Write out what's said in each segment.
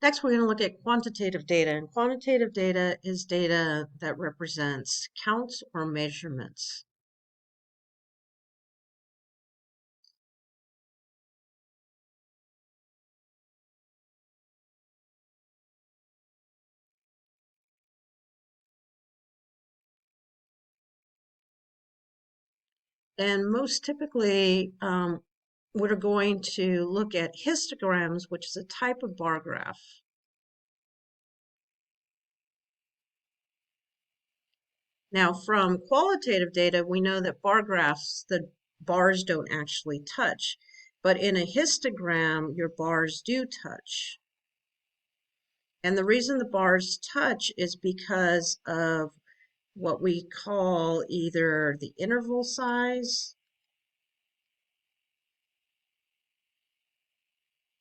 Next, we're going to look at quantitative data. And quantitative data is data that represents counts or measurements. And most typically, we're going to look at histograms, which is a type of bar graph. Now, from qualitative data, we know that bar graphs, the bars don't actually touch. But in a histogram, your bars do touch. And the reason the bars touch is because of what we call either the interval size.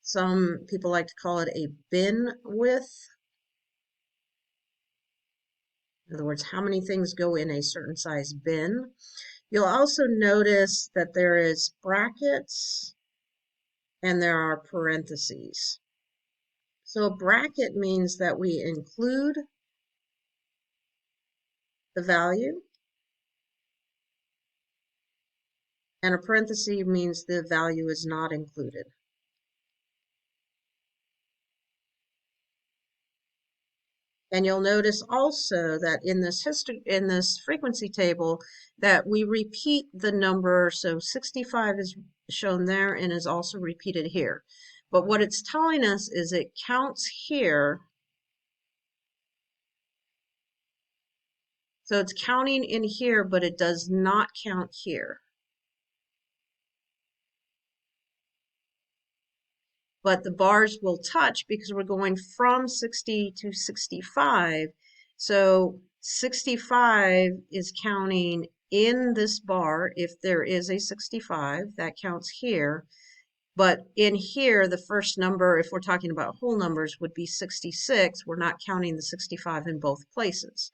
Some people like to call it a bin width. In other words, how many things go in a certain size bin. You'll also notice that there is brackets and there are parentheses. So a bracket means that we include the value, and a parenthesis means the value is not included. And you'll notice also that in this frequency table that we repeat the number. So 65 is shown there and is also repeated here. But what it's telling us is it counts here. So it's counting in here, but it does not count here. But the bars will touch because we're going from 60 to 65. So 65 is counting in this bar. If there is a 65, that counts here. But in here, the first number, if we're talking about whole numbers, would be 66. We're not counting the 65 in both places.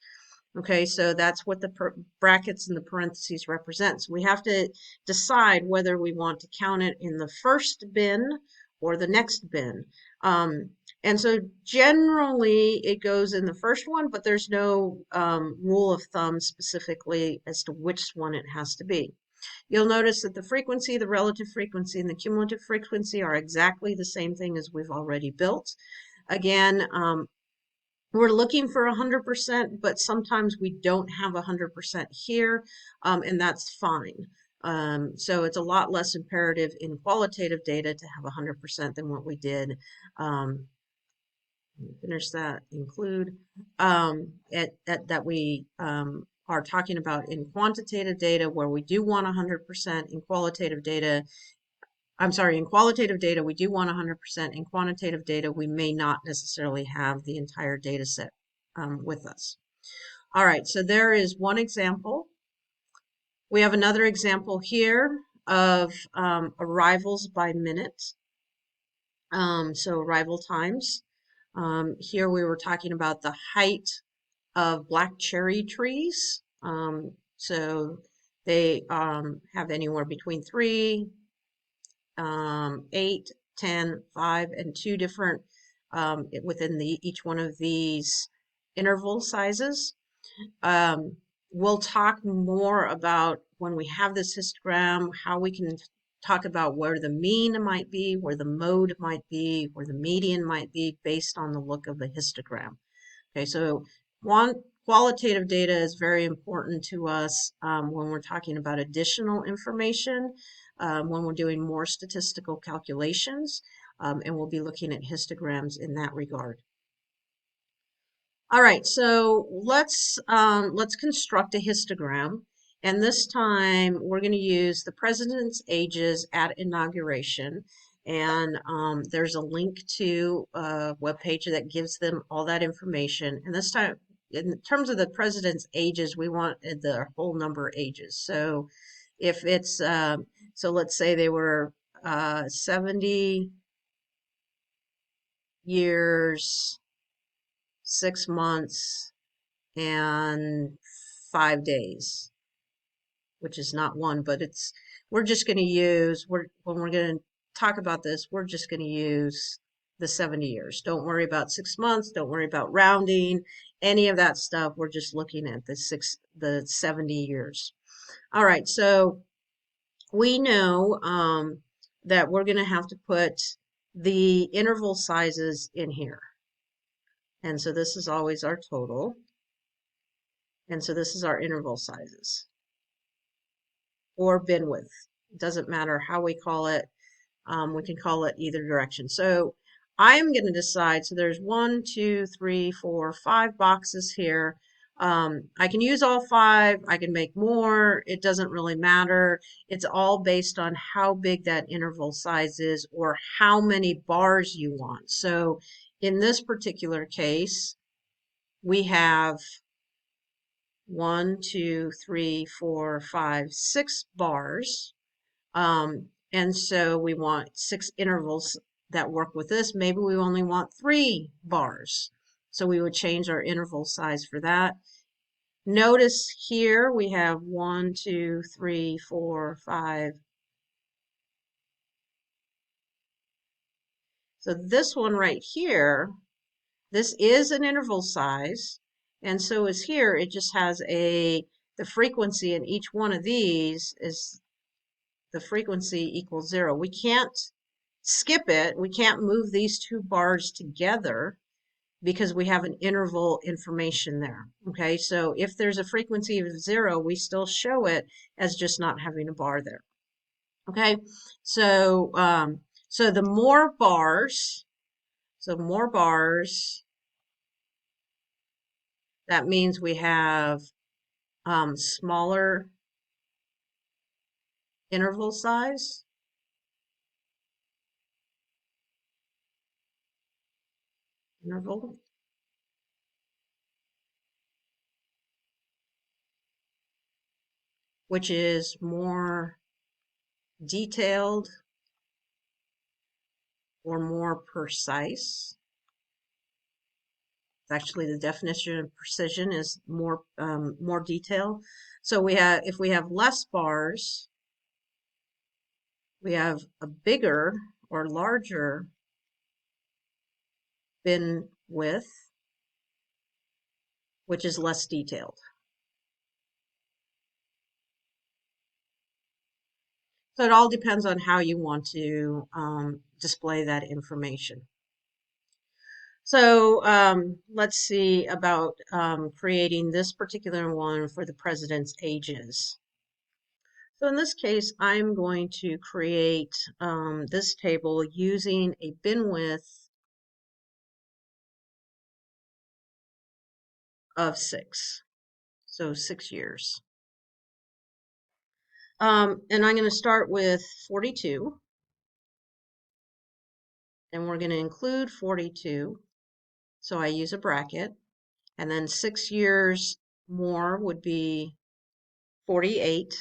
Okay, so that's what the brackets and the parentheses represent. So we have to decide whether we want to count it in the first bin or the next bin. And so generally it goes in the first one, but there's no rule of thumb specifically as to which one it has to be. You'll notice that the frequency, the relative frequency, and the cumulative frequency are exactly the same thing as we've already built. Again, we're looking for 100%, but sometimes we don't have 100% here, and that's fine. So it's a lot less imperative in qualitative data to have 100% than what we did. Finish that, include, that we are talking about in quantitative data where we do want 100%. In qualitative data, in qualitative data, we do want 100%. In quantitative data, we may not necessarily have the entire data set with us. All right, so there is one example. We have another example here of arrivals by minute. So arrival times. Here we were talking about the height of black cherry trees. So they have anywhere between 3, 8, 10, 5, and 2 different within each one of these interval sizes. We'll talk more about when we have this histogram, how we can talk about where the mean might be, where the mode might be, where the median might be based on the look of the histogram. Okay, so qualitative data is very important to us when we're talking about additional information, when we're doing more statistical calculations, and we'll be looking at histograms in that regard. All right, so let's construct a histogram, and this time we're going to use the president's ages at inauguration, and there's a link to a webpage that gives them all that information. And this time, in terms of the president's ages, we want the whole number ages. So if it's so let's say they were 70 years, 6 months, and 5 days, which is not one, but we're just going to use, when we're going to talk about this, we're just going to use the 70 years. Don't worry about 6 months. Don't worry about rounding, any of that stuff. We're just looking at the 70 years. All right, so we know that we're going to have to put the interval sizes in here. And so this is always our total. And so this is our interval sizes or bin width. It doesn't matter how we call it. We can call it either direction. So I'm going to decide, so there's 1, 2, 3, 4, 5 boxes here. I can use all 5. I can make more. It doesn't really matter. It's all based on how big that interval size is or how many bars you want. So in this particular case, we have 1, 2, 3, 4, 5, 6 bars. And so we want 6 intervals that work with this. Maybe we only want 3 bars. So we would change our interval size for that. Notice here we have 1, 2, 3, 4, 5. So this one right here, this is an interval size. And so is here, it just has the frequency in each one of these is the frequency equals 0. We can't skip it. We can't move these 2 bars together because we have an interval information there. Okay, so if there's a frequency of 0, we still show it as just not having a bar there. Okay, so so the more bars, that means we have smaller interval size. Interval. Which is more detailed or more precise. Actually, the definition of precision is more detail. So we have, if we have less bars, we have a bigger or larger bin width, which is less detailed. So it all depends on how you want to display that information. So let's see about creating this particular one for the president's ages. So in this case, I'm going to create this table using a bin width of 6. So 6 years. And I'm going to start with 42. And we're going to include 42. So I use a bracket. And then 6 years more would be 48.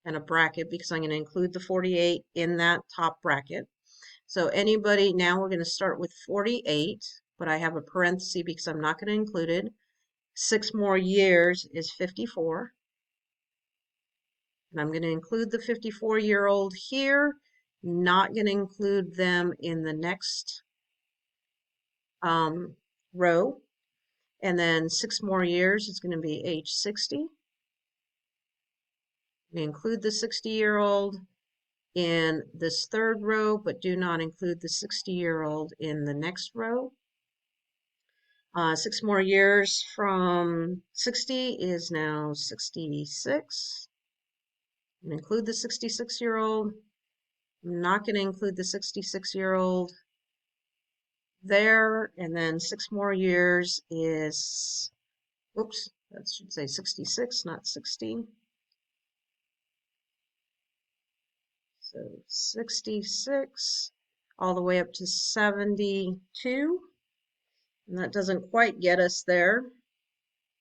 And a bracket because I'm going to include the 48 in that top bracket. So anybody, now we're going to start with 48, but I have a parenthesis because I'm not going to include it. 6 more years is 54. And I'm going to include the 54-year-old here, not going to include them in the next row. And then 6 more years is going to be age 60. We include the 60-year-old in this third row, but do not include the 60-year-old in the next row. 6 more years from 60 is now 66. And include the 66-year-old. I'm not going to include the 66-year-old there. And then 6 more years is, oops, that should say 66, not 60. So 66 all the way up to 72. And that doesn't quite get us there.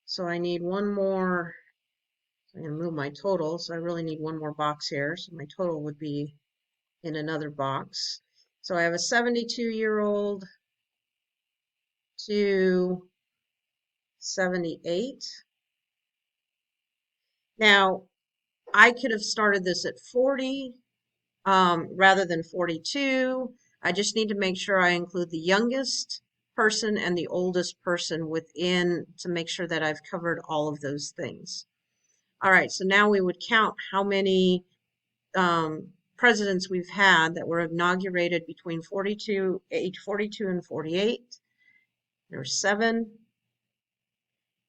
So I need one more. I'm going to move my total. So I really need one more box here. So my total would be in another box. So I have a 72-year-old to 78. Now, I could have started this at 40 rather than 42. I just need to make sure I include the youngest person and the oldest person within to make sure that I've covered all of those things. All right, so now we would count how many presidents we've had that were inaugurated between age 42 and 48. There's 7.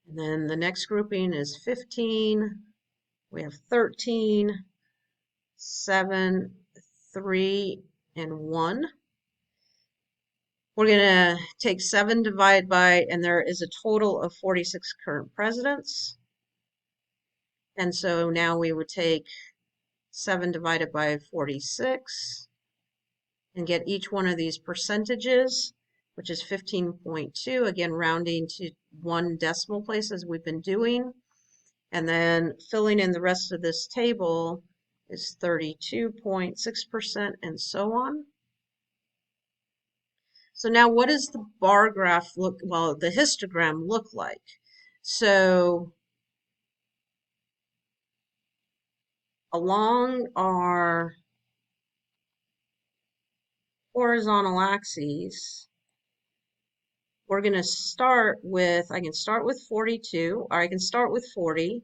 And then the next grouping is 15. We have 13, 7, 3, and 1. We're going to take 7 divided by, and there is a total of 46 current presidents. And so now we would take 7 divided by 46 and get each one of these percentages, which is 15.2, again rounding to 1 decimal place as we've been doing. And then filling in the rest of this table is 32.6% and so on. So now what does the bar graph look, well, the histogram look like? So along our horizontal axes, we're going to start with, I can start with 42, or I can start with 40,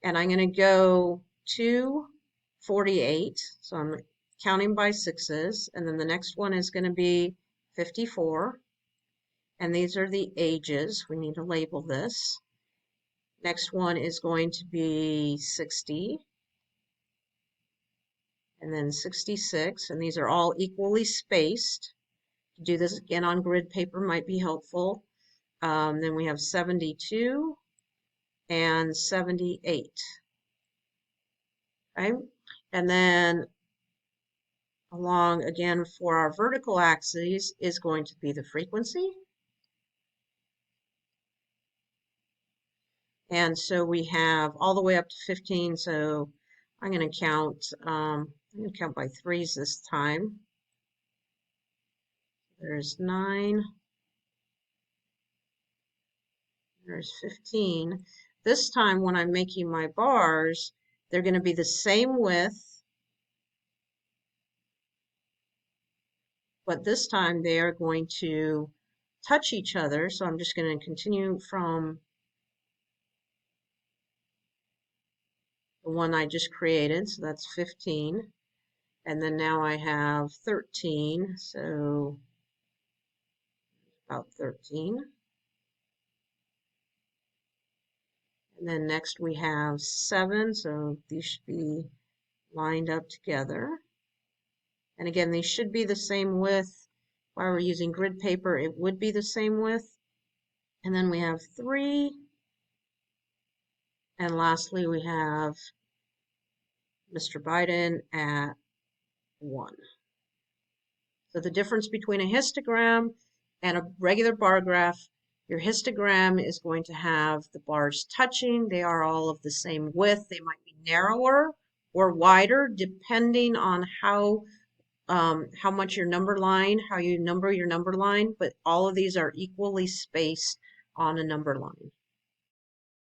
and I'm going to go to 48. So I'm counting by 6s, and then the next one is going to be 54. And these are the ages. We need to label this. Next one is going to be 60. And then 66. And these are all equally spaced. To do this again on grid paper might be helpful. Then we have 72 and 78. Okay? And then along again for our vertical axis is going to be the frequency. And so we have all the way up to 15. So I'm going to count by 3s this time. There's 9. There's 15. This time when I'm making my bars, they're going to be the same width, but this time they are going to touch each other. So I'm just going to continue from the one I just created. So that's 15. And then now I have 13. So about 13. And then next we have 7. So these should be lined up together. And again, these should be the same width. While we're using grid paper, it would be the same width. And then we have 3. And lastly, we have Mr. Biden at 1. So the difference between a histogram and a regular bar graph, your histogram is going to have the bars touching. They are all of the same width. They might be narrower or wider depending on how much your number line, how you number your number line, but all of these are equally spaced on a number line.